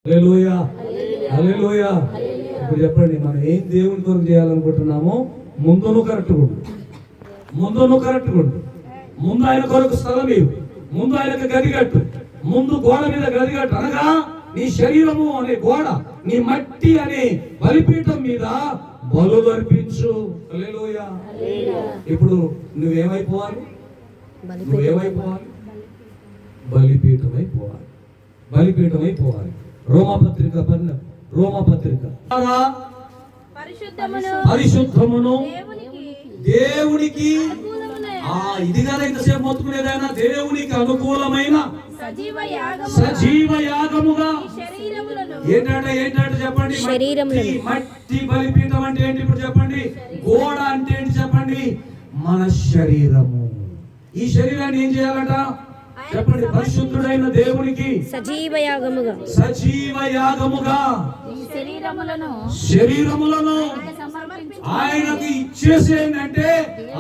హల్లెలూయా హల్లెలూయా. ఇప్పుడు చెప్పండి, మనం ఏం దేవుని కొరకు చేయాలనుకుంటున్నామో ముందు కరెక్ట్గా ఉండు, ముందు ఆయన కొరకు స్థలం ఇవ్వు, ముందు ఆయనకు గది కట్టు, ముందు గోడ మీద గది కట్టు. అనగా నీ శరీరము అనే గోడ, నీ మట్టి అనే బలిపీఠం మీద బలులు అర్పించు. హల్లెలూయా. ఇప్పుడు నువ్వేమైపోవాలి? బలిపీఠం అయిపోవాలి. రోమపత్రిక పరిశుద్ధమును దేవునికి ఇది కదా ఇంతసేపు మొత్తుకునేదైనా దేవునికి అనుకూలమైన సజీవ యాగముగా ఏంటంటే చెప్పండి. మట్టి బలిపీఠం అంటే ఏంటి ఇప్పుడు చెప్పండి. గోడ అంటే ఏంటి చెప్పండి. మన శరీరము. ఈ శరీరాన్ని ఏం చేయాలంట చెప్పండి. పరిశుద్ధుడైన దేవునికి సజీవ యాగముగా శరీరములను ఆయనకు ఇచ్చేసేయండి. అంటే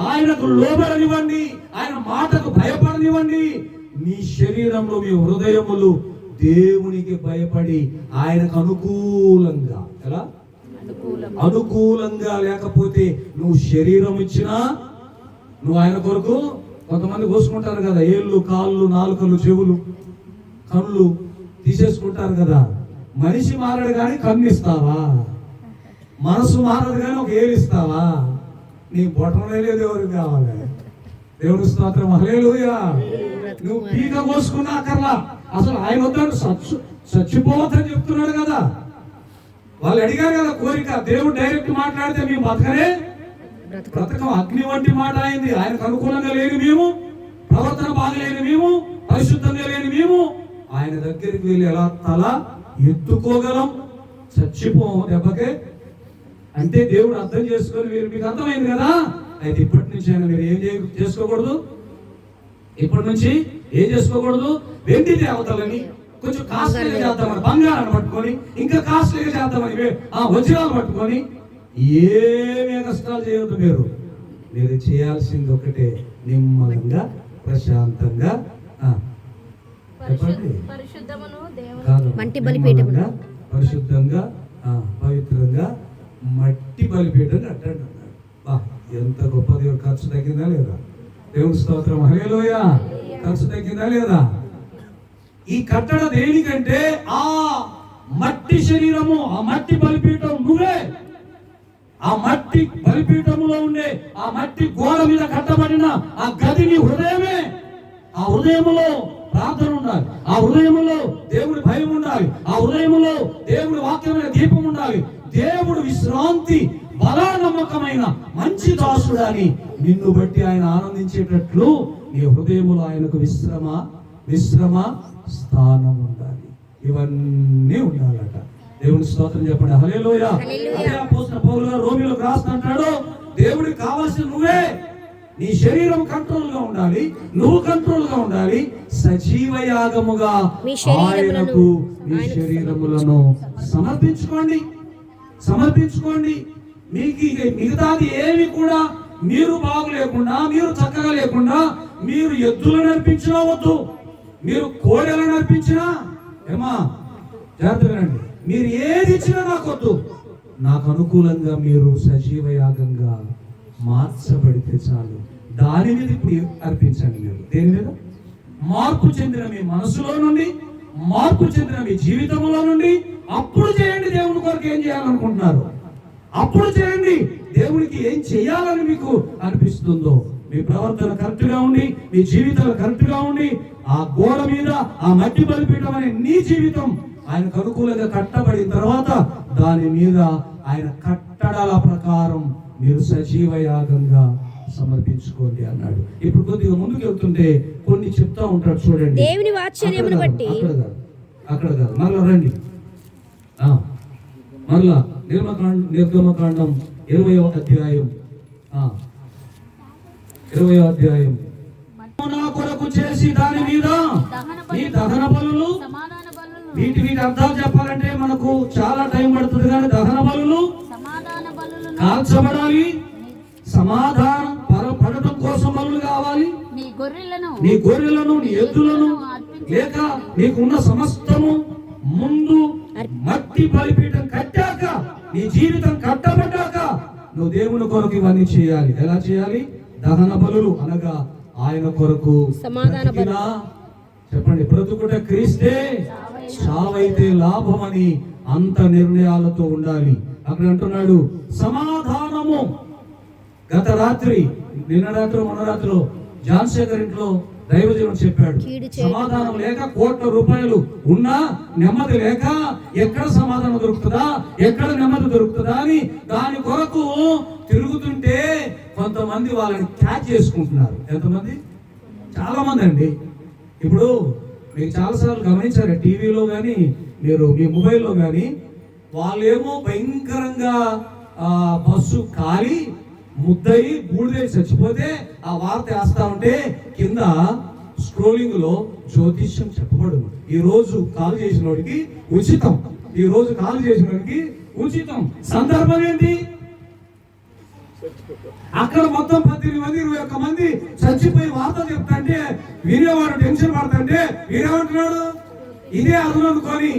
ఆయనకు లోబడనివ్వండి, ఆయన మాటకు భయపడనివ్వండి. మీ శరీరంలో మీ హృదయములు దేవునికి భయపడి ఆయనకు అనుకూలంగా, ఎలా అనుకూలంగా లేకపోతే నువ్వు శరీరం ఇచ్చినా నువ్వు ఆయన కొరకు. కొంతమంది కోసుకుంటారు కదా, ఏళ్ళు, కాళ్ళు, నాలుకలు, చెవులు, కళ్ళు తీసేసుకుంటారు కదా. మనిషి మారడు కానీ కన్ను ఇస్తావా? మనసు మారదు కానీ ఒక ఏలు ఇస్తావా? నీ బొట్టనే లేదు, ఎవరికి కావాలి? దేవుని స్తోత్రం. హల్లెలూయా. నువ్వు పీక కోసుకున్నా అక్కర్లా, అసలు ఆయన వద్దాడు చచ్చిపోవద్దని చెప్తున్నాడు కదా. వాళ్ళు అడిగారు కదా కోరిక. దేవుడు డైరెక్ట్ మాట్లాడితే మేము బ్రతకం అగ్ని వంటి మాట అయింది. ఆయనకు అనుకూలంగా లేని మేము, ప్రవర్తన బాగలేని మేము, పరిశుద్ధంగా లేని మేము ఆయన దగ్గరికి వెళ్ళి ఎలా తల ఎత్తుకోగలం? చచ్చిపోము దెబ్బకే. అంటే దేవుడు అర్థం చేసుకొని మీకు అర్థమైంది కదా. అయితే ఇప్పటి నుంచి ఆయన మీరు ఏం చేసుకోకూడదు, ఇప్పటి నుంచి ఏం చేసుకోకూడదు. వెండి దేవతలని కొంచెం కాస్ట్లీగా చేద్దామని బంగారాన్ని పట్టుకొని, ఇంకా కాస్ట్లీగా చేద్దామని వజ్రాలు పట్టుకొని ఏమే కష్టాలు చేయవద్దు. మీరు చేయాల్సింది ఒకటే, నిమ్మలంగా ప్రశాంతంగా పరిశుద్ధంగా పవిత్రంగా మట్టి బలిపీఠం కట్టండి. ఎంత గొప్ప దేవుడు. ఖర్చు తగ్గిందా లేదా? దేవుని స్తోత్రం. హల్లెలూయా. ఖర్చు తగ్గిందా లేదా? ఈ కట్టడ దేనికంటే ఆ మట్టి శరీరము, ఆ మట్టి బలిపీఠం నువ్వే. ఆ మట్టి బలిపీఠములో ఉండే ఆ మట్టి గోడ మీద కట్టబడిన ఆ గది నీ హృదయమే. ఆ హృదయములో ప్రార్థన ఉండాలి, ఆ హృదయములో దేవుడి భయం ఉండాలి, ఆ హృదయములో దేవుడి వాక్యమైన దీపం ఉండాలి. దేవుడు విశ్రాంతి బలానమ్మకమైన మంచి దాసుడని నిన్ను బట్టి ఆయన ఆనందించేటట్లు నీ హృదయములో ఆయనకు విశ్రమ స్థానం ఉండాలి. ఇవన్నీ ఉండాలట. దేవుని స్తోత్రం చెప్పండి. హల్లెలూయా. అపోస్తలుడైన పౌలు రోమీయులకు రాస్తాడు, దేవుడికి కావాల్సిన నువ్వే. నీ శరీరం కంట్రోల్ గా ఉండాలి, నువ్వు కంట్రోల్ గా ఉండాలి. సజీవ యాగముగా ఆయనకు మీ శరీరములను సమర్పించుకోండి. మీకు మిగతాది ఏమి కూడా మీరు బాగులేకుండా, మీరు చక్కగా లేకుండా మీరు ఎద్దులను అర్పించినా వద్దు, మీరు కోడెలను అర్పించినా జాగ్రత్తగానండి. మీరు ఏది ఇచ్చినా నాకు వద్దు. నాకు అనుకూలంగా మీరు సజీవ యాగంగా మార్చబడితే చాలు. దాని మీద ఇప్పుడు అర్పించండి. మీరు దేని మీద? మార్పు చెందిన మీ మనసులో నుండి, మార్పు చెందిన మీ జీవితంలో నుండి అప్పుడు చేయండి. దేవుని కొరకు ఏం చేయాలనుకుంటున్నారు అప్పుడు చేయండి. దేవునికి ఏం చేయాలని మీకు అనిపిస్తుందో, మీ ప్రవర్తన కరెక్ట్ గా ఉండి, మీ జీవితాలు కరెక్ట్ గా ఉండి, ఆ గోడ మీద ఆ మట్టి బలిపీఠం అనే నీ జీవితం ఆయనకు అనుకూలంగా కట్టబడిన తర్వాత దాని మీద ఆయన కట్టడాల ప్రకారం మీరు సజీవ యాగంగా సమర్పించుకోండి అన్నాడు. ఇప్పుడు కొద్దిగా ముందుకు వెళ్తుంటే కొన్ని చెప్తా ఉంటాడు చూడండి. దేవుని వాత్సల్యమును బట్టి అక్కడ కాదు, మరలా రండి. మరలా నిర్గమకాండం 20వ అధ్యాయం నా కొరకు చేసి దాని మీద ఈ దహన బలులు, వీటి అర్థాలు చెప్పాలంటే మనకు చాలా టైం పడుతుంది. కానీ దహన బలులు కాల్చబడాలి, సమాధానం పడటం కోసం బలులు కావాలి. నీ గొర్రెలను నీ ఎద్దులను లేక నీకున్న సమస్తము ముందు మట్టి బలిపీఠం కట్టాక, నీ జీవితం కట్టబడ్డాక నువ్వు దేవుని కొరకు ఇవన్నీ చేయాలి. ఎలా చేయాలి? దహన బలులు అనగా ఆయన కొరకు సమాధాన బలులు. చెప్పండి, బ్రతుకుట క్రీస్తే, చావైతే లాభమని అంత నిర్ణయాలతో ఉండాలి. అక్కడ అంటున్నాడు సమాధానము. గత రాత్రి, నిన్న రాత్రి, మొన్న రాత్రిలో జాన్శేఖర్ ఇంట్లో దైవజనుడు చెప్పాడు, సమాధానం లేక కోట్ల రూపాయలు ఉన్నా నెమ్మది లేక ఎక్కడ సమాధానం దొరుకుతుందా, ఎక్కడ నెమ్మది దొరుకుతుందా అని దాని కొరకు తిరుగుతుంటే కొంతమంది వాళ్ళని క్యాచ్ చేసుకుంటున్నారు. ఎంతమంది? చాలా మంది అండి. ఇప్పుడు మీరు చాలాసార్లు గమనించారు, టీవీలో కానీ మీరు మీ మొబైల్లో కానీ, వాళ్ళేమో భయంకరంగా బస్సు కాలి ముద్దయి బూడిదై చచ్చిపోతే ఆ వార్త వేస్తా ఉంటే కింద స్క్రోలింగ్ లో జ్యోతిష్యం చెప్పబడు. ఈ రోజు కాల్ చేసిన వాడికి ఉచితం, ఈ రోజు కాల్ చేసిన వాడికి ఉచితం. సందర్భం ఏంటి? అక్కడ మొత్తం 18 మంది 21 మంది చచ్చిపోయి వార్త చెప్తాంటే వినేవాడు టెన్షన్ పడతాంటే వీరేమంటున్నాడు, ఇదే అదును అనుకొని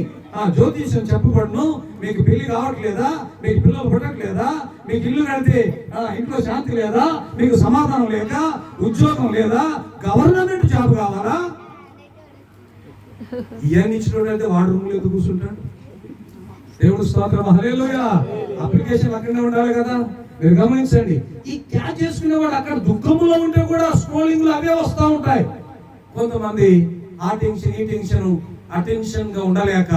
జ్యోతిష్యం చెప్పబడును, మీకు పెళ్లి కావట్లేదా, మీకు పిల్లలు పుట్టట్లేదా, మీకు ఇల్లు కడితే ఇంట్లో శాంతి లేదా, మీకు సమాధానం లేక ఉద్యోగం లేదా, గవర్నమెంట్ జాబ్ కావాలా? ఇవన్నీ ఇచ్చినోడైతే వాడు రూమ్ లో ఎందుకు కూర్చుంటాడు? దేవుడు స్తోత్రం, హల్లెలూయా. అప్లికేషన్ అక్కడనే ఉండాలి కదా. మీరు గమనించండి, ఈ క్యాచ్ చేసుకునేవాడు అక్కడ దుఃఖంలో ఉంటే కూడా స్క్రోలింగ్ లో అవే వస్తూ ఉంటాయి. కొంతమంది ఆ టెన్షన్ ఈ టెన్షన్ అటెన్షన్ గా ఉండలేక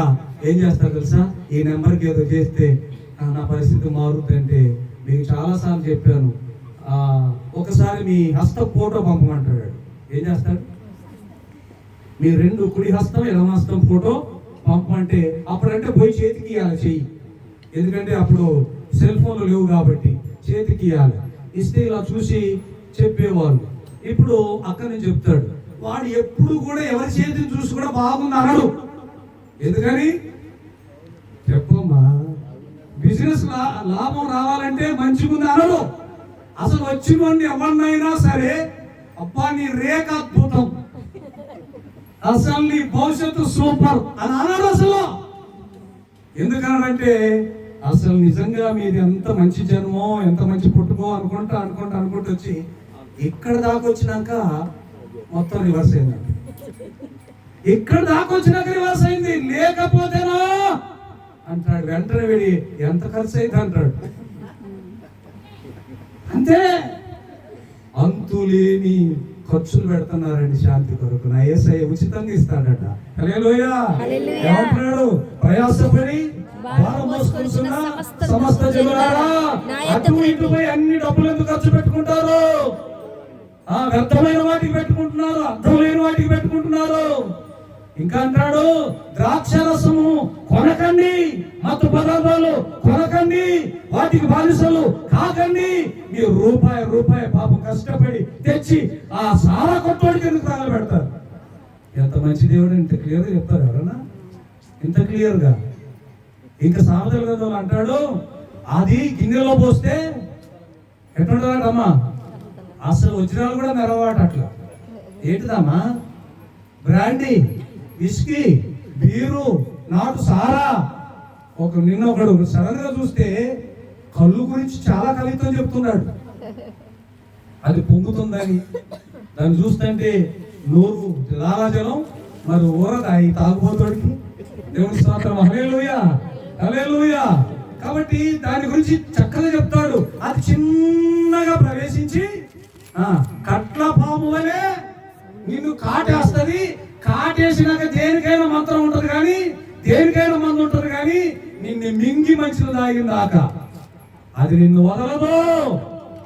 ఏం చేస్తారు తెలుసా, ఈ నెంబర్కి ఏదో చేస్తే నా పరిస్థితి మారుతుందంటే, మీకు చాలాసార్లు చెప్పాను, ఒకసారి మీ హస్త ఫోటో పంపమంటాడు. ఏం చేస్తాడు? మీ 2 కుడి హస్తం ఎడమ హస్తం ఫోటో పంపమంటే అప్పుడంటే పోయి చేతికి ఇవ్వాలి చెయ్యి, ఎందుకంటే అప్పుడు సెల్ ఫోన్లు లేవు కాబట్టి చేతికి ఇవ్వాలి. ఇస్తే ఇలా చూసి చెప్పేవాళ్ళు. ఇప్పుడు అక్కడ నేను చెప్తాడు, వాడు ఎప్పుడు కూడా ఎవరి చేతిని చూసి కూడా బాగుంది అనడు. ఎందుకని చెప్పమ్మా, బిజినెస్ లాభం రావాలంటే మంచిగుంది అనడు. అసలు వచ్చినోడిని ఎవరినైనా సరే, అబ్బా నీ రేఖ అద్భుతం, అసలు నీ భవిష్యత్తు సూపర్ అని అన్నాడు. అసలు ఎందుకనంటే అసలు నిజంగా మీది ఎంత మంచి జన్మో, ఎంత మంచి పుట్టుకో అనుకుంటూ వచ్చి ఇక్కడ దాకా వచ్చినాక మొత్తం రివర్స్ అయిందండి. ఇక్కడ దాకా వచ్చినాక రివర్స్ అయింది. లేకపోతేనా అంటాడు. వెంటనే వీడి ఎంత ఖర్చు అయితే అంటాడు. అంతే, అంతులేని ఖర్చులు పెడుతున్నారండి శాంతి కొరకు. నా యేసయ్య ఉచితంగా ఇస్తాడట. హల్లెలూయా. ఏమంటున్నాడు? ప్రయాసపడి భారం మోసుకొనుచున్న సమస్త జనులారా, అటు ఇటు పోయి అన్ని డబ్బులు ఎందుకు ఖర్చు పెట్టుకుంటారు? వ్యర్థమైన వాటికి పెట్టుకుంటున్నారు, అర్థం లేని వాటికి పెట్టుకుంటున్నారు. ఇంకా అంటాడు, ద్రాక్ష రసము కొనకండి, మత్తు పదార్థాలు కొనకండి, వాటికి బానిసలు కాకండి. మీరు రూపాయి పాపం కష్టపడి తెచ్చి ఆ సారా కొట్టోడికి ఎందుకు తగలబెడతారు? ఎంత మంచి దేవుడు! ఇంత క్లియర్గా చెప్తారు ఎవరన్నా? ఇంత క్లియర్గా. ఇంకా సామెతల గ్రంథంలో అంటాడు, అది గిన్నెలో పోస్తే ఎట్లుంటుందమ్మా, అసలు వజ్రాలు కూడా మెరవాట. అట్లా ఏంటిదమ్మా? బ్రాండీ, విస్కీ, బీరు, నాటు సారా. నిన్న ఒకడు సడన్ గా చూస్తే కళ్ళు గురించి చాలా కవిత్వం చెప్తున్నాడు. అది పొంగుతుందని, దాన్ని చూస్తుంటే నోరు లాలాజలం మరి ఊరదా ఈ తాగుబోతుడికి. దేవుని స్తోత్రం, హల్లెలూయా, హల్లెలూయా. కాబట్టి దాని గురించి చక్కగా చెప్తాడు. అది చిన్నగా ప్రవేశించి కట్ల పాము వలె నిన్ను కాటేస్తుంది. కాటేసినాక దేనికైనా మంత్రం ఉంటది కానీ, దేనికైనా మందు ఉంటది కానీ, నిన్ను మింగి మంచిని తాగిందాక అది నిన్ను వదలదు.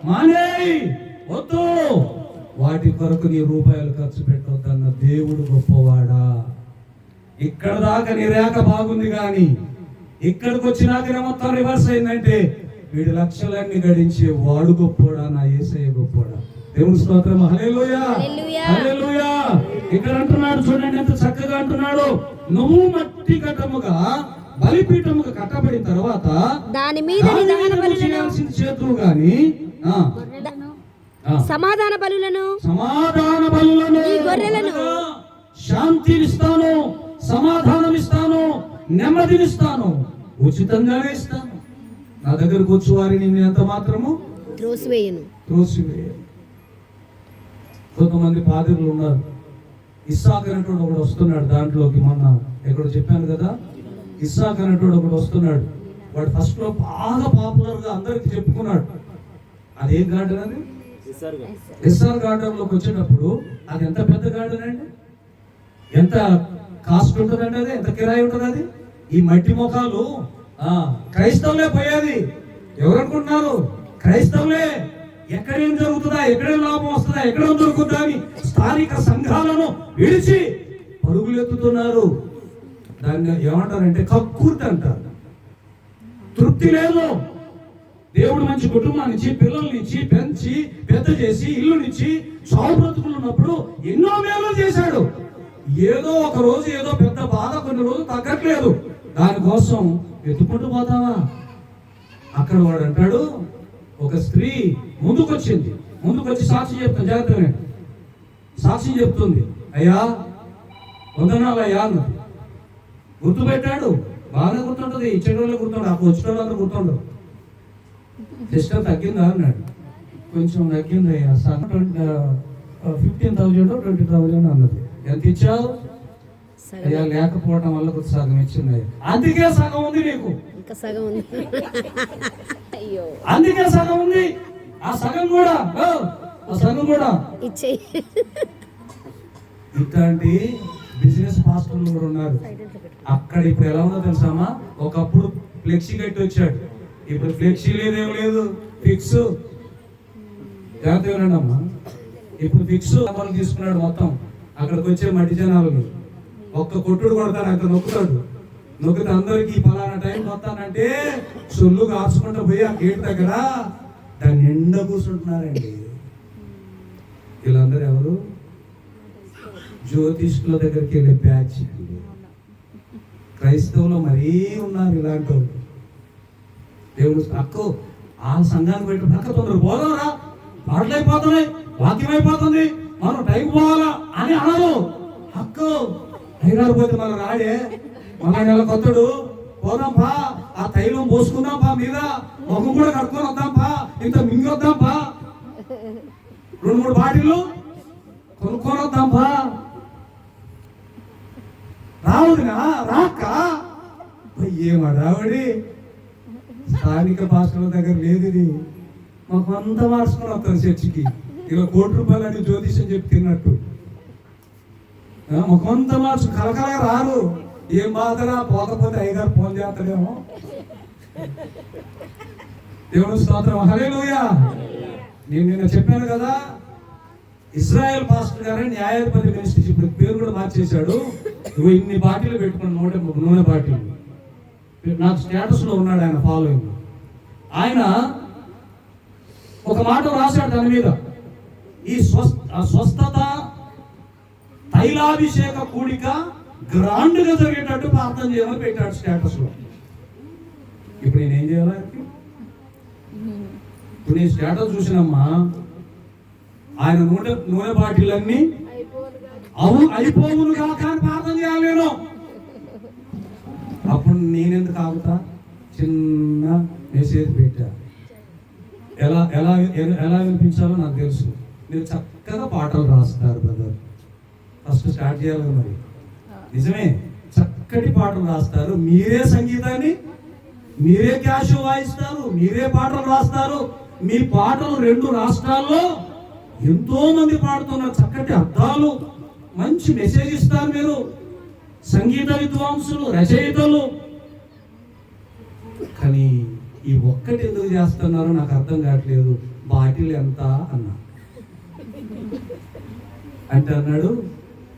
మానేయ్, వద్దు. వాటి కొరకు నీ రూపాయలు ఖర్చు పెట్టొద్దన్న దేవుడు గొప్పవాడా? ఇక్కడ దాకా నీ రేఖ బాగుంది కానీ ఇక్కడికి వచ్చినాకనే మొత్తం రివర్స్ అయిందంటే వీడు లక్షలన్నీ గడించే వాడు గొప్పోడా? నా యేసయ్య గొప్పోడా? దేవుని స్తోత్రం, హల్లెలూయా, హల్లెలూయా. ఇక్కడ అంటున్నాడు చూడండి ఎంత చక్కగా అంటున్నాడు, నువ్వు మట్టి ఘటముగా బలిపీఠముగా కట్టబడిన తర్వాత దాని మీద చేతులు గాని సమాధాన బలులను ఈ గొర్రెలను శాంతినిస్తాను, సమాధానం ఇస్తాను, నెమ్మదినిస్తాను, ఉచితంగానే ఇస్తాను. నా దగ్గరకు వచ్చి వారిని నేను ఎంత మాత్రము త్రోసివేయను. కొంతమంది పాదిరులు ఉన్నారు. ఇస్సాక్ అనేటువంటి ఒకడు వస్తున్నాడు దాంట్లోకి. మొన్న ఎక్కడ చెప్పాను కదా, ఇస్సాక్ అనేటువంటి ఒకడు వస్తున్నాడు. వాడు ఫస్ట్ లో బాగా పాపులర్ గా అందరికి చెప్పుకున్నాడు. అదేం గార్డెన్ అది? ఎస్ఆర్ గార్డెన్ లోకి వచ్చేటప్పుడు అది ఎంత పెద్ద గార్డెన్ అండి, ఎంత కాస్ట్ ఉంటుందండి, అది ఎంత కిరాయి ఉంటుంది అది. ఈ మట్టి ముఖాలు క్రైస్తవులే పోయేది. ఎవరనుకుంటున్నారు? క్రైస్తవులే. ఎక్కడేం జరుగుతుందా, ఎక్కడేం లాభం వస్తుందా, ఎక్కడేం దొరుకుతుందా అని స్థానిక సంఘాలను విడిచి పరుగులెత్తుతున్నారు. దాన్ని ఏమంటారంటే కక్కుర్తి అంటారు. తృప్తి లేదు. దేవుడు మంచి కుటుంబాన్ని ఇచ్చి, పిల్లల్నిచ్చి, పెంచి పెద్ద చేసి, ఇల్లునిచ్చి, చావు బ్రతుకులు ఉన్నప్పుడు ఎన్నో మేలు చేశాడు. ఏదో ఒక రోజు ఏదో పెద్ద బాధ కొన్ని రోజులు తగ్గట్లేదు, దానికోసం ఎత్తుకుంటూ పోతావా? అక్కడ వాడు అంటాడు, ఒక స్త్రీ ముందుకొచ్చి సాక్షి చెప్తాను, జాగ్రత్తగా సాక్షి చెప్తుంది. అయ్యా వందనాలు అయ్యా అన్నది. గుర్తుపెట్టాడు, బాగా గుర్తుంటుంది. ఇచ్చేటోళ్ళే గుర్తుండదు, అక్కడ వచ్చేటోళ్ళందరూ గుర్తుండదు. సిస్టర్ తగ్గిందా అన్నాడు. కొంచెం తగ్గింది అయ్యా, 15,000 20,000 అన్నది. ఎంత ఇచ్చావు? అయ్యా లేకపోవడం వల్ల కొంచెం సగం ఇచ్చింది. అందుకే సగం ఉంది నీకు, ఇంకా సగం ఉంది. అయ్యో, అందుకే సగం ఉంది. ఆ సగం కూడా ఇచ్చేయి. ఇట్లాంటి బిజినెస్ పాస్టర్లు కూడా ఉన్నారు అక్కడ. ఇప్పుడు ఎలా ఉందో తెలుసామా? ఒకప్పుడు ఫ్లెక్సీ కట్టి వచ్చాడు, ఇప్పుడు ఫ్లెక్సీ లేదేం లేదు, ఫిక్స్. జాగ్రత్తగా అమ్మా. ఇప్పుడు ఫిక్స్ తీసుకున్నాడు మొత్తం. అక్కడికి వచ్చే మట్టి జనాలని ఒక్క కొట్టుడు కొడతాడు, అంత నొక్కితే అందరికి పలానా టైం వస్తానంటే సొల్లు కాచుకుంటూ పోయి ఆ గేట్ దగ్గర దాని నిండా కూర్చుంటున్నారండి. వీళ్ళందరూ ఎవరు? జ్యోతిష్కుల దగ్గరికి వెళ్ళే బ్యాచ్. క్రైస్తవులు మరీ ఉన్నారు ఇలాంటి వాళ్ళు. దేవుడు అక్కో ఆ సంఘాన్ని పెట్టి పక్క తొందర పోదాంరా, పాటలు అయిపోతున్నాయి, వాక్యం అయిపోతుంది, మనం టైం పోవాలా అని అనరు. అక్కో అయినారు పోతే మనం రాడే, మన నెల కొత్తడు పోదాం పా, ఆ తైలం పోసుకుందాం పా, మీద ముఖం కూడా కట్టుకొని వద్దాం పా, ఇంత మింగొద్దాం పా, 2-3 బాటిళ్ళు కొనుక్కొని వద్దాం పా. రావుడినా రాక ఏమడావిడి స్థానిక భాషల దగ్గర లేదు. ఇది మాకు అంతా మార్చుకొని వస్తారు చర్చికి. ఇలా ₹1,00,000 అని జ్యోతిష్యం చెప్పి తిన్నట్టు కొంత మార్చు కలకలగా రారు. ఏం బాధరా, పోకపోతే అయ్యగారు ఫోన్ చేస్తాడేమో. దేవుని స్తోత్రం, హల్లెలూయా. నేను నిన్న చెప్పాను కదా, ఇజ్రాయెల్ పాస్టర్ గారే న్యాయాధిపతి మినిస్ట్రీ, ఇప్పుడు పేరు కూడా మార్చేశాడు. ఇన్ని బాటిల్ పెట్టుకుని నూనె బాటిల్. నాకు స్టేటస్ లో ఉన్నాడు ఆయన, ఫాలోయింగ్. ఆయన ఒక మాట రాశాడు దాని మీద, ఈ స్వస్థత తైలాభిషేక కూడిక గ్రాండ్ గా జరిగేటట్టు ప్రార్థన చేయమని పెట్టాడు స్టేటస్ లో. ఇప్పుడు నేనేం చేయాలి? ఇప్పుడు నేను స్టేటస్ చూసినమ్మా, ఆయన నూనె బాటిల్ అన్ని అయిపోవును కాక అని ప్రార్థన చేయాలి నేను. అప్పుడు నేనెందుకు ఆగుతా? చిన్న మెసేజ్ పెట్టా. ఎలా ఎలా ఎలా వినిపించాలో నాకు తెలుసు. మీరు చక్కగా పాటలు రాస్తారు బ్రదర్, ఫస్ట్ స్టార్ట్ చేయాలి మరి. నిజమే, చక్కటి పాటలు రాస్తారు. మీరే సంగీతాన్ని, మీరే క్యాష్ వాయిస్తారు, మీరే పాటలు రాస్తారు. మీ పాటలు 2 రాష్ట్రాల్లో ఎంతో మంది పాడుతున్నారు. చక్కటి అర్థాలు, మంచి మెసేజ్ ఇస్తారు మీరు. సంగీత విద్వాంసులు, రచయితలు. కానీ ఈ ఒక్కటి ఎందుకు చేస్తున్నారో నాకు అర్థం కావట్లేదు. బాటిల్ ఎంత అన్నా అంటే అన్నాడు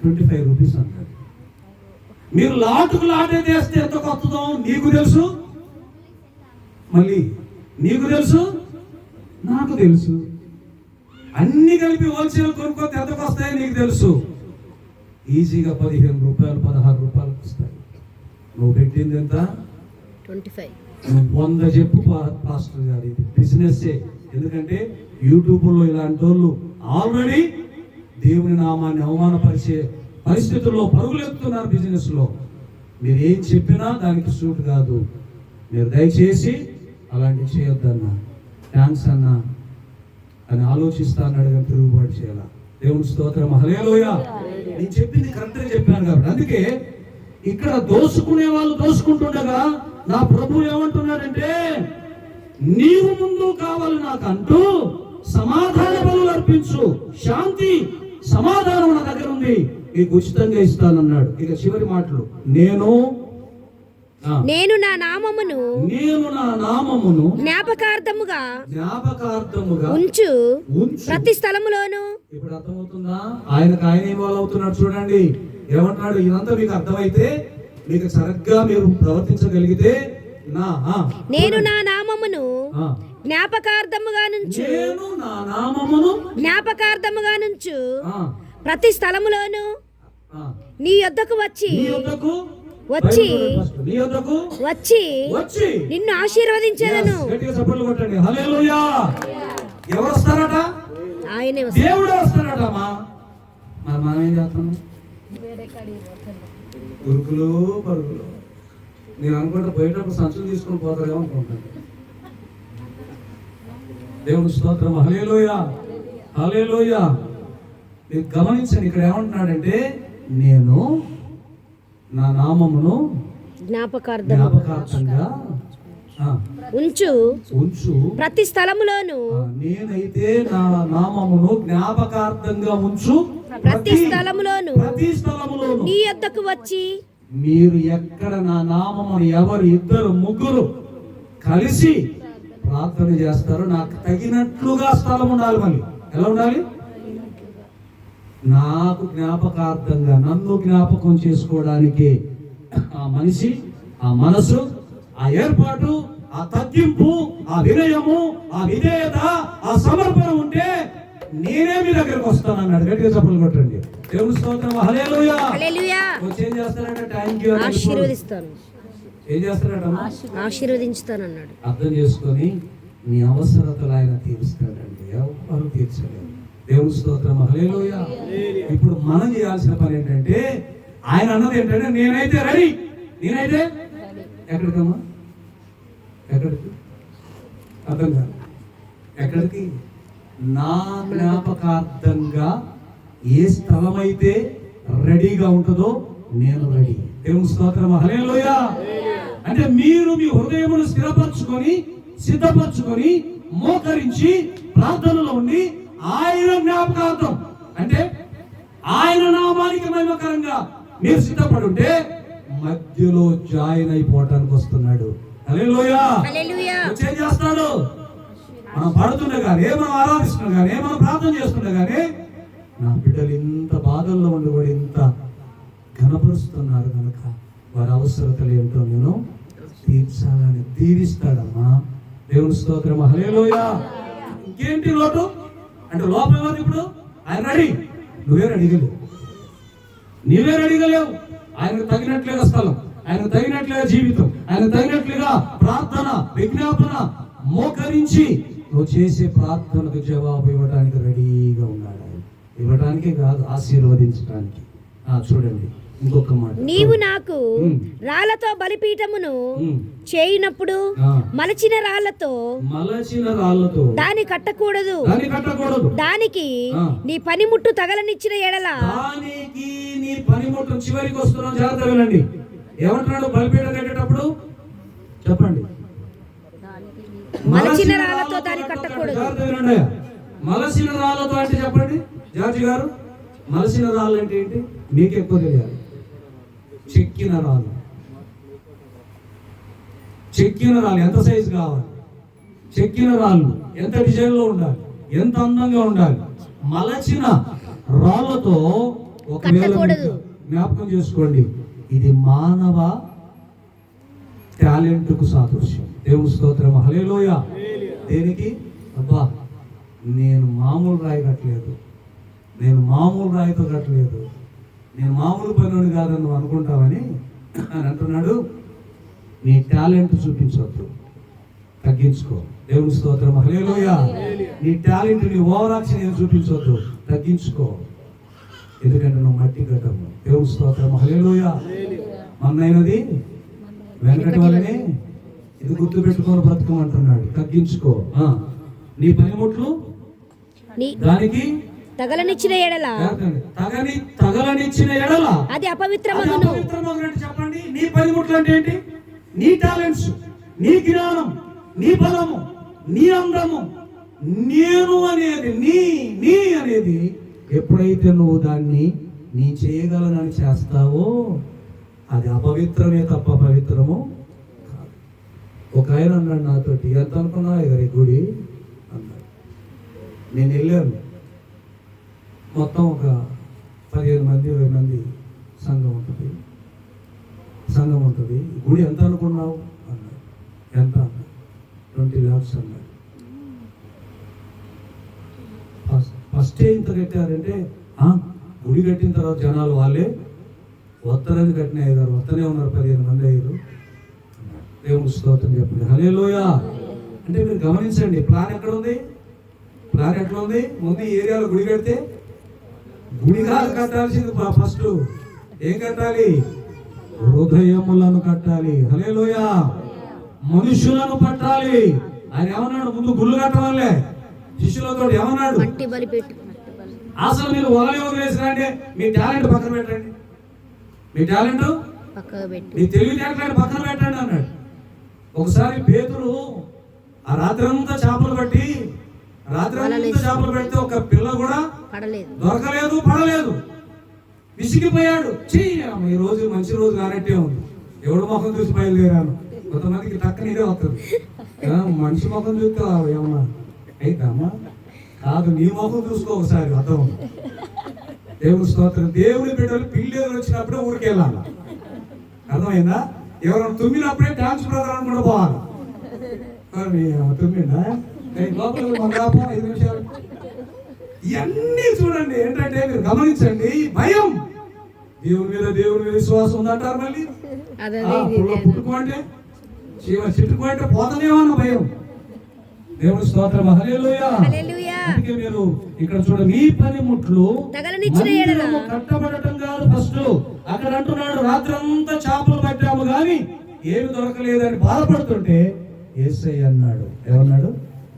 25 రూపీస్ అన్నాడు. మీరు లాటుకు లాటే చేస్తే ఎంత కొత్తదో నీకు తెలుసు, మళ్ళీ నీకు తెలుసు, నాకు తెలుసు. అన్ని కలిపి హోల్సేల్ కొనుక్కోతే ఎంతకు వస్తాయో నీకు తెలుసు. ఈజీగా 15 రూపాయలు 16 రూపాయలకు వస్తాయి. నువ్వు పెట్టింది ఎంత? 25. 100 చెప్పు పాస్టర్ గారు, ఇది బిజినెస్సే. ఎందుకంటే యూట్యూబ్లో ఇలాంటి వాళ్ళు ఆల్రెడీ దేవుని నామాన్ని అవమానపరిచే పరిస్థితుల్లో పరుగులెత్తుతున్నారు బిజినెస్ లో. మీరు ఏం చెప్పినా దానికి సూట్ కాదు, మీరు దయచేసి అలాంటివి చేయొద్దన్నా, థ్యాంక్స్ అన్నా అని ఆలోచిస్తా అన్నాడు కానీ తిరుగుబాటు చేయాల. దేవుని స్తోత్రం, హల్లెలూయా. నేను చెప్పింది కరెక్ట్గా చెప్పాను కాబట్టి. అందుకే ఇక్కడ దోసుకునే వాళ్ళు దోసుకుంటుండగా నా ప్రభు ఏమంటున్నాడంటే, నీవు ముందు కావాలి నాకు అంటూ సమాధాన బలులు అర్పించు, శాంతి సమాధానం నా దగ్గర ఉంది, నీకు ఉచితంగా ఇస్తానన్నాడు. ఇక చివరి మాటలు, నేను నా నామమును జ్ఞాపకార్థముగా ఉంచు ప్రతి స్థలములోను. ఇప్పుడు అర్థమవుతుందా? ఆయన ఇన్వాల్వ్ అవుతున్నాడు. చూడండి ఏమంటున్నాడు. ఇదంతా మీకు అర్థమైతే, మీకు సరిగ్గా మీరు ప్రవర్తించగలిగితే, నేను నా నామమును జ్ఞాపకార్థముగా నుంచు ప్రతి స్థలములోను నీ యొద్దకు వచ్చి నిన్ను ఆశీర్వదించేదను. ఎవరు వస్తారట? ఆయనే దేవుడే వస్తారట. మనం ఏం చేస్తాము? ఉరుకులు పరుగులు. నేను అనుకుంటా పోయేటప్పుడు సంచులు తీసుకొని పోతారేమో అనుకుంటాను. దేవుని స్తోత్రం, హల్లెలూయా, హల్లెలూయా. మీరు గమనించండి, ఇక్కడ ఏమంటున్నాడంటే, నేను నా నామమును జ్ఞాపకార్థంగా ఉంచు ప్రతి స్థలములోను. నేనైతే నా నామమును జ్ఞాపకార్థంగా ఉంచు ప్రతి స్థలములోను నీ యొద్దకు వచ్చి. మీరు ఎక్కడ నా నామమును ఎవరు ఇద్దరు ముగ్గురు కలిసి ప్రార్థన చేస్తారు, నాకు తగినట్లుగా స్థలం ఉండాలి. మళ్ళీ ఎలా ఉండాలి? నాకు జ్ఞాపకార్థంగా, నన్ను జ్ఞాపకం చేసుకోవడానికి ఆ మనిషి, ఆ మనసు, ఆ ఏర్పాటు, ఆ తగ్గింపు, ఆ వినయము, ఆ విధేయత, ఆ సమర్పణ ఉంటే నేనే మీ దగ్గరకు వస్తానన్నాడు. గట్టిగా చప్పట్లు కొట్టండి. దేవుని స్తోత్రం, హల్లెలూయా. వచ్చి ఏం చేస్తారంటే, థ్యాంక్ యూ, ఆశీర్వదిస్తాను. ఏం చేస్తారట? ఆశీర్వదించుతానన్నాడు. అర్థం చేసుకొని నీ అవసరతలు ఆయన తీరుస్తాడండి, ఎవరు తీర్చలేరు. దేవుని స్తోత్రం, హల్లెలూయా. ఇప్పుడు మనం చేయాల్సిన పని ఏంటంటే, ఆయన అన్నది ఏంటంటే, నేనైతే రెడీ. నేనైతే ఎక్కడికమ్మా? ఎక్కడికి? అర్థం కాదు. ఎక్కడికి? నా జ్ఞాపకార్థంగా ఏ స్థలం అయితే రెడీగా ఉంటుందో నేను రెడీ. దేవుని స్తోత్రం, హల్లెలూయా. అంటే మీరు మీ హృదయమును స్థిరపరచుకొని, సిద్ధపరచుకొని, మోకరించి ప్రార్థనలో ఉండి, ఆయన జ్ఞాపకార్థం అంటే ఆయన నామానికి మహిమకరంగా మీరు సిద్ధపడి ఉంటే మధ్యలో జాయిన్ అయిపోవటానికి వస్తున్నాడు. హల్లెలూయా. ఏం చేస్తాడు? మనం పాడుతుండగానే, మనం ఆరాధిస్తుండగానే, మనం ప్రార్థన చేస్తుండగానే, నా బిడ్డలు ఇంత బాధల్లో ఉండి కూడా ఇంత ఘనపరుస్తున్నారు కనుక వారి అవసరతలు ఏంటో నేను తీర్చాలని దీవిస్తాడమ్మా. దేవుని స్తోత్రం, హల్లెలూయా. ఇంకేంటి లోటు అంటే, లోపం ఏమది? ఇప్పుడు ఆయన రెడీ, నువ్వే రెడీగా లేవు. నీవే రెడీగా లేవు. ఆయనకు తగినట్లుగా స్థలం, ఆయనకు తగినట్లుగా జీవితం, ఆయనకు తగినట్లుగా ప్రార్థన, విజ్ఞాపన మోకరించి నువ్వు చేసే ప్రార్థనకు జవాబు ఇవ్వడానికి రెడీగా ఉన్నాడు. ఆయన ఇవ్వడానికి కాదు, ఆశీర్వదించడానికి. చూడండి ఇంకొక మాట, నీవు నాకు రాళ్లతో బలిపీఠమును చేయినప్పుడు మలచిన రాళ్లతో దాని కట్టకూడదు, దానికి నీ పనిముట్టు తగలనిచ్చిన ఎడల. దానికి నీ పనిముట్టు. చివరికి వస్తున్నాం, జాగ్రత్త వినండి. ఏమంటున్నాడు బలిపీఠం కట్టేటప్పుడు? చెప్పండి. మలచిన రాళ్లతో దాన్ని కట్టకూడదు. మలసిన రాళ్లతో అంటే చెప్పండి జార్జి గారు. మలసిన రాళ్ళు అంటే ఏంటి? మీకు ఎక్కువ తెలియాలి. చెక్కిన రాళ్ళు. చెక్కిన రాళ్ళు ఎంత సైజు కావాలి? చెక్కిన రాళ్ళు ఎంత డిజైన్లో ఉండాలి? ఎంత అందంగా ఉండాలి? మలచిన రాళ్లతో ఒకవేళ జ్ఞాపకం చేసుకోండి, ఇది మానవ టాలెంట్కు సాదృశ్యం. దేవుని స్తోత్రం, హల్లెలూయా. దేనికి? అబ్బా నేను మామూలు రాయి కట్టలేదు, నేను మామూలు రాయితో కట్టలేదు, నేను మామూలు పనుని కాదని నువ్వు అనుకుంటావని అని అంటున్నాడు. నీ టాలెంట్ చూపించవద్దు, తగ్గించుకో. దేవుని స్తోత్రం, హల్లెలూయా. నీ టాలెంట్, నీ ఓవర్ యాక్షన్ ఏం చూపించవద్దు, తగ్గించుకో. ఎందుకంటే నువ్వు మట్టి కట్టము. దేవుని స్తోత్రం, హల్లెలూయా. మన్నైనది వెనకటి వల్లనే, ఇది గుర్తు పెట్టుకొని బ్రతకమంటున్నాడు. తగ్గించుకో. నీ పనిముట్లు దానికి తగలనిచ్చిన ఎడల తగలనిచ్చిన ఎడల అది అపవిత్రమగును. చెప్పండి, నీ పనిముట్లు అంటే ఏంటి? నీ టాలెంట్స్, నీ జ్ఞానం, నీ బలము, నీ అందము, నేను అనేది నీ అనేది ఎప్పుడైతే నువ్వు దాన్ని నీ చేయగలనని చేస్తావో అది అపవిత్రమే తప్ప పవిత్రము కాదు. ఒక ఆయన అన్నాడు నాతోటి, ఎంత అనుకున్నా గారి గుడి అన్నాడు. నేను వెళ్ళాను, మొత్తం ఒక 15 మంది 20 మంది సంఘం ఉంటుంది. గుడి ఎంత అనుకున్నావు అన్నాడు. ఎంత అన్నాడు? 20 lakhs అన్నాడు. ఫస్ట్ ఇంత కట్టారంటే గుడి కట్టిన తర్వాత జనాలు వాళ్ళే వత్తరని కట్టిన అయ్యారు, వత్తనే ఉన్నారు, 15 మంది అయ్యారు. దేవుని స్తోత్రం చెప్పండి, హల్లెలూయా. అంటే మీరు గమనించండి, ప్లాన్ ఎక్కడ ఉంది? ప్లాన్ ఎట్లా ఉంది? ముందు ఈ ఏరియాలో గుడి కడితే గుడి కాదు కట్టాల్సింది. ఫస్ట్ ఏం కట్టాలి? హృదయములను కట్టాలి. హల్లెలూయా. మనుషులను పట్టాలి. ఆయన ఏమన్నాడు? ముందు గుళ్ళు కట్టవాలే. శిష్యులతో ఏమన్నాడు? అసలు మీరు వదిలేసిరంటే మీ టాలెంట్ పక్కన పెట్టండి, మీ టాలెంట్ మీ తెలివితేటలను పక్కన పెట్టండి అన్నాడు. ఒకసారి పేతురు ఆ రాత్రంతా చేపలు పెడితే ఒక పిల్ల కూడా దొరకలేదు, పడలేదు. విసిగిపోయాడు. ఈ రోజు మంచి రోజు కానట్టే ఉంది, ఎవడు ముఖం చూసి బయలుదేరాను. కొంతమందికి టక్కన ఇదే వస్తుంది, మనిషి ముఖం చూస్తే ఏమన్నా అయితే అమ్మా కాదు, నీ ముఖం చూసుకో ఒకసారి అర్థం. దేవుని స్తోత్రం. దేవుని బిడ్డలు పిల్లలు వచ్చినప్పుడే ఊరికి వెళ్ళాలి, అర్థమైందా? ఎవరైనా తుమ్మినప్పుడే డాన్స్ బ్రదర్ అని కూడా పోవాలి. తుమ్మిందా లోపల 5 నిమిషాలు. ఇవన్నీ చూడండి, ఏంటంటే మీరు గమనించండి, భయం. దేవుని మీద విశ్వాసం ఉందంటారు. మళ్ళీ పుట్టుకోంటే చిట్టుకోంటే పోతనేమన్న భయం. దేవుని స్తోత్రం, హల్లెలూయా. అందుకే మీరు ఇక్కడ చూడండి, మీ పనిముట్లు కట్టబడటం కాదు. ఫస్ట్ అక్కడ అంటున్నాడు, రాత్రంతా చేపలు పట్టాము కానీ ఏమి దొరకలేదని బాధపడుతుంటే యేసయ్య అన్నాడు, ఏమన్నాడు?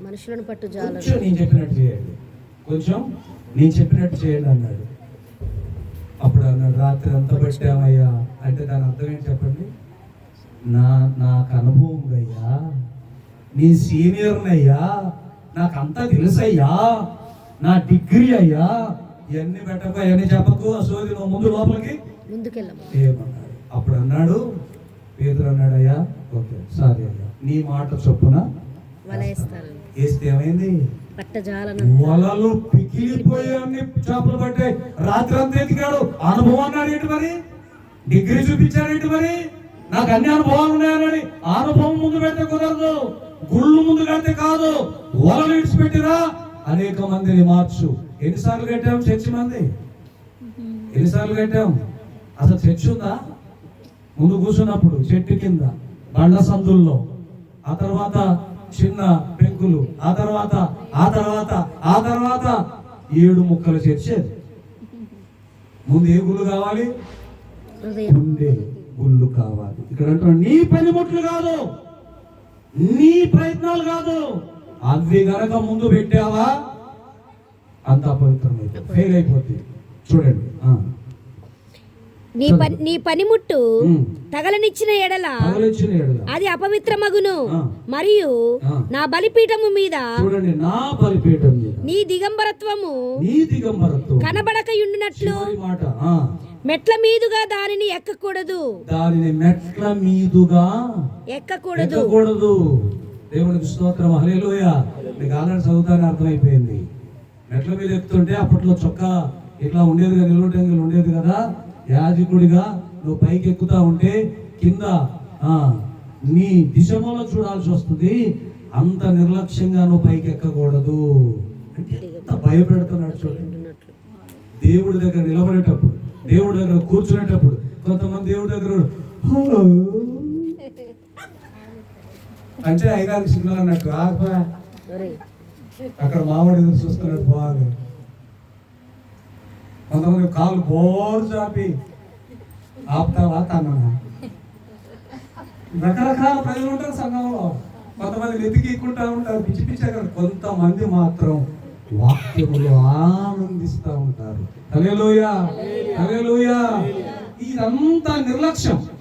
మనుషులను పట్టు కొంచెం నేను చెప్పినట్టు చేయండి, కొంచెం నేను చెప్పినట్టు చేయండి అన్నాడు. అప్పుడు అన్నాడు, రాత్రి అంతా పెట్టామయ్యా అంటే దాని అర్థం ఏంటి చెప్పండి? నాకు అనుభవం అయ్యా, నీ సీనియర్నయ్యా, నాకు అంతా తెలుసయ్యా, నా డిగ్రీ అయ్యా, ఇవన్నీ పెట్టక ఇవన్నీ చెప్పకు, అసలు నువ్వు ముందు లోపలికి ఏమన్నాడు. అప్పుడు అన్నాడు పేతురు అన్నాడు, అయ్యా ఓకే సారీ అయ్యా, నీ మాట చొప్పున వేస్తే ఏమైంది? వలలు పిగిలిపోయి అన్ని చేపలు పట్టాయి. రాత్రి అంతా ఎతికాడు. అనుభవం అన్నాడు ఏంటి మరి? డిగ్రీ చూపించాడేంటి మరి? నాకు అన్ని అనుభవాలు ఉన్నాయని అనుభవం ముందు పెడితే కుదరదు, గుళ్ళు ముందు కడితే కాదు. వలలు ఇడిచిపెట్టిరా, అనేక మందిని మార్చు. ఎన్నిసార్లు కట్టాం చర్చి మంది? ఎన్నిసార్లు కట్టాం? అసలు చర్చి ఉందా? ముందు కూర్చున్నప్పుడు చెట్టు కింద బండ సందుల్లో, ఆ తర్వాత చిన్న పెంకులు, ఆ తర్వాత 7 ముక్కల చర్చి. ముందు ఏ గుళ్ళు కావాలి? ఉండే గుళ్ళు కావాలి. ఇక్కడ అంటున్నా, నీ పనిముట్లు కాదు, నీ ప్రయత్నాలు కాదు, అవి గనక ముందు పెట్టావా అంత అపవిత్రమైతే ఫెయిల్ అయిపోతుంది. చూడండి, నీ పనిముట్టు తగలనిచ్చిన ఎడల అది అపవిత్రమగును. మరియు నా బలిపీఠము మీద చూడండి, నా బలిపీఠం మీద నీ దిగంబరత్వము కనబడకయుండునట్లు మెట్ల మీదుగా దానిని ఎక్కకూడదు. దానిని మెట్ల మీదుగా ఎక్కకూడదు. దేవునికి స్తోత్రం, హల్లెలూయా. మీకు ఆల్రెడీ చదువుతానే అర్థమైపోయింది. మెట్ల మీద ఎక్కుతుంటే అప్పట్లో చొక్కా ఇట్లా ఉండేది కదా, నిలువటంగిలు ఉండేది కదా. యాజకుడిగా నువ్వు పైకి ఎక్కుతా ఉంటే కింద నీ దిశమలో చూడాల్సి వస్తుంది. అంత నిర్లక్ష్యంగా నువ్వు పైకి ఎక్కకూడదు. అంటే ఎంత భయపెడుతున్నాడు చూడండి. దేవుడి దగ్గర నిలబడేటప్పుడు, దేవుడి దగ్గర కూర్చునేటప్పుడు కొంతమంది దేవుడి దగ్గర అంటే 5-6 సిగ్నల్ అన్నట్టు అక్కడ మావాడు ఎదురు చూస్తున్నాడు. బాగా కొంతమంది కాళ్ళు బోరు చాపి ఆపుతావా తన్నా రకరకాల ప్రజలు ఉంటారు సంఘంలో. కొంతమంది వెతికికుంటా ఉంటారు, పిచ్చి పిచ్చిగా. కొంతమంది మాత్రం వాక్యములో ఆనందిస్తూ ఉంటారు. హల్లెలూయా, హల్లెలూయా. ఇదంతా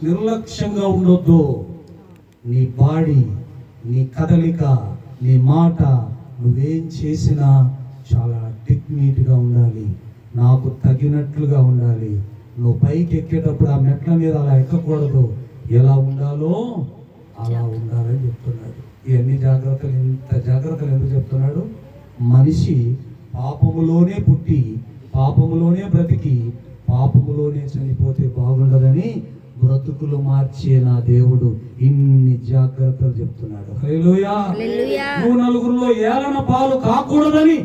నిర్లక్ష్యంగా ఉండొద్దు. నీ బాడీ, నీ కదలిక, నీ మాట, నువ్వేం చేసినా చాలా డిగ్నిటీగా ఉండాలి, నాకు తగినట్లుగా ఉండాలి. నువ్వు పైకి ఎక్కేటప్పుడు ఆ మెట్ల మీద అలా ఎక్కకూడదు, ఎలా ఉండాలో అలా ఉండాలని చెప్తున్నాడు. ఇవన్నీ జాగ్రత్తలు, ఇంత జాగ్రత్తలు ఎందుకు చెప్తున్నాడు? మనిషి పాపములోనే పుట్టి, పాపములోనే బ్రతికి, పాపములోనే చనిపోతే బాగుండదని బ్రతుకులు మార్చే నా దేవుడు ఇన్ని జాగ్రత్తలు చెప్తున్నాడు. హల్లెలూయా. నువ్వు నలుగురిలో ఏలన పాలు కాకూడదని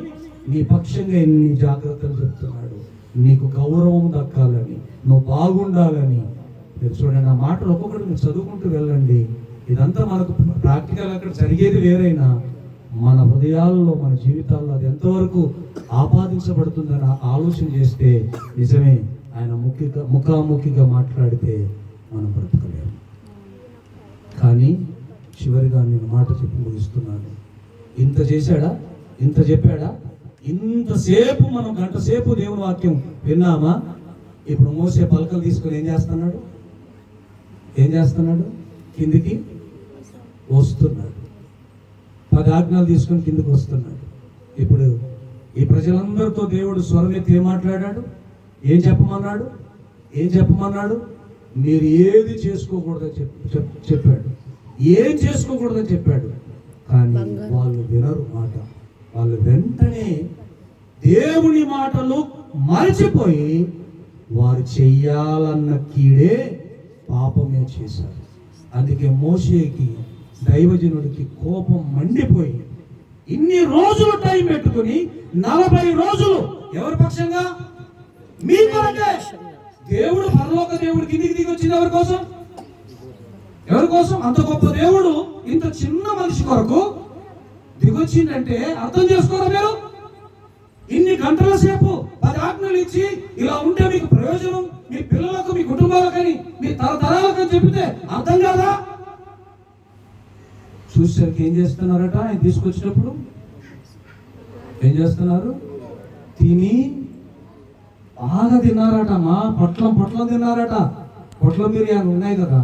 నీ పక్షంగా ఎన్ని జాగ్రత్తలు చెప్తున్నాడు. నీకు గౌరవం దక్కాలని, నువ్వు బాగుండాలని. మీరు చూడండి, ఆ మాటలు ఒక్కొక్కటి మీరు చదువుకుంటూ వెళ్ళండి. ఇదంతా మనకు ప్రాక్టికల్ అక్కడ జరిగేది వేరైనా మన హృదయాల్లో, మన జీవితాల్లో అది ఎంతవరకు ఆపాదించబడుతుందని ఆలోచన చేస్తే నిజమే, ఆయన ముఖాముఖిగా మాట్లాడితే మనం బ్రతకలేము. కానీ చివరిగా నేను మాట చెప్పి ముగిస్తున్నాను. ఇంత చేశాడా, ఇంత చెప్పాడా, ఇంతసేపు మనం గంట సేపు దేవుని వాక్యం విన్నామా? ఇప్పుడు మోసే పలకలు తీసుకొని ఏం చేస్తున్నాడు? కిందికి వస్తున్నాడు. 10 ఆజ్ఞలు తీసుకొని కిందికి వస్తున్నాడు. ఇప్పుడు ఈ ప్రజలందరితో దేవుడు స్వరమెత్తి ఏం మాట్లాడాడు? ఏం చెప్పమన్నాడు? మీరు ఏది చేసుకోకూడదని చెప్పాడు. ఏం చేసుకోకూడదని చెప్పాడు. కానీ వాళ్ళు వినరు మాట. వాళ్ళు వెంటనే దేవుని మాటలు మరచిపోయి వారు చెయ్యాలన్న కీడే పాపమే చేశారు. అందుకే మోషేకి, దైవజనుడికి కోపం మండిపోయి ఇన్ని రోజులు టైం పెట్టుకుని 40 రోజులు ఎవరి పక్షంగా? మీ కొరకే. దేవుడు, పరలోక దేవుడు కిందికి దిగి వచ్చింది ఎవరి కోసం? అంత గొప్ప దేవుడు ఇంత చిన్న మనిషి కొరకు దిగొచ్చిందంటే అర్థం చేసుకోరా మీరు? ఇన్ని గంటల సేపు 10 ఆజ్ఞలు ఇచ్చి ఇలా ఉంటే మీకు ప్రయోజనం, మీ పిల్లలకు, మీ కుటుంబాలకని, మీ తరతరాలకని చెప్తే అర్థం కాదా? చూసేసరికి ఏం చేస్తున్నారట? ఆయన తీసుకొచ్చినప్పుడు ఏం చేస్తున్నారు? తిని బాగా తిన్నారట. మా పొట్లం తిన్నారట. పొట్లం బిర్యానీ ఉన్నాయి కదా,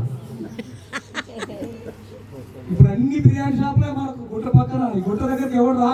ఇప్పుడు అన్ని బిర్యానీ షాపులే మనకు గుట్ట పక్కన. ఈ గుట్ట దగ్గరికి ఎవరు రాను.